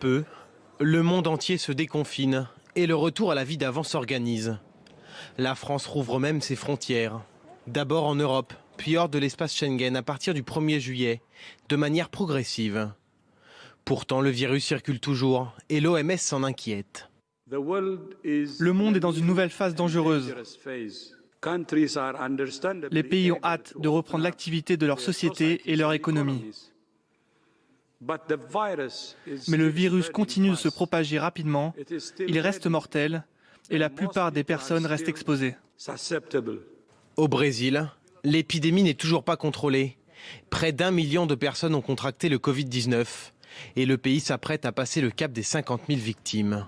peu, le monde entier se déconfine et le retour à la vie d'avant s'organise. La France rouvre même ses frontières. D'abord en Europe, puis hors de l'espace Schengen à partir du 1er juillet, de manière progressive. Pourtant, le virus circule toujours et l'OMS s'en inquiète. Le monde est dans une nouvelle phase dangereuse. Les pays ont hâte de reprendre l'activité de leur société et leur économie. Mais le virus continue de se propager rapidement, il reste mortel et la plupart des personnes restent exposées. Au Brésil, l'épidémie n'est toujours pas contrôlée. Près d'1 million de personnes ont contracté le Covid-19 et le pays s'apprête à passer le cap des 50 000 victimes.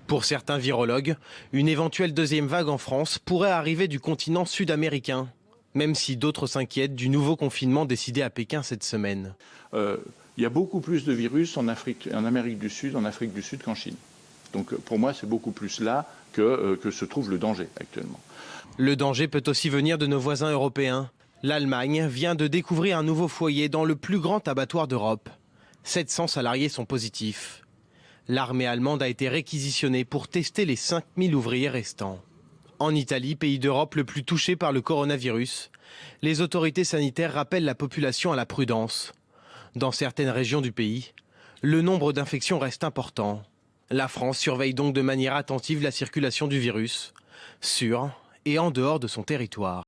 Pour certains virologues, une éventuelle deuxième vague en France pourrait arriver du continent sud-américain, même si d'autres s'inquiètent du nouveau confinement décidé à Pékin cette semaine. Il y a beaucoup plus de virus en Amérique du Sud, en Afrique du Sud qu'en Chine. Donc pour moi, c'est beaucoup plus là que se trouve le danger actuellement. Le danger peut aussi venir de nos voisins européens. L'Allemagne vient de découvrir un nouveau foyer dans le plus grand abattoir d'Europe. 700 salariés sont positifs. L'armée allemande a été réquisitionnée pour tester les 5000 ouvriers restants. En Italie, pays d'Europe le plus touché par le coronavirus, les autorités sanitaires rappellent la population à la prudence. Dans certaines régions du pays, le nombre d'infections reste important. La France surveille donc de manière attentive la circulation du virus, sur et en dehors de son territoire.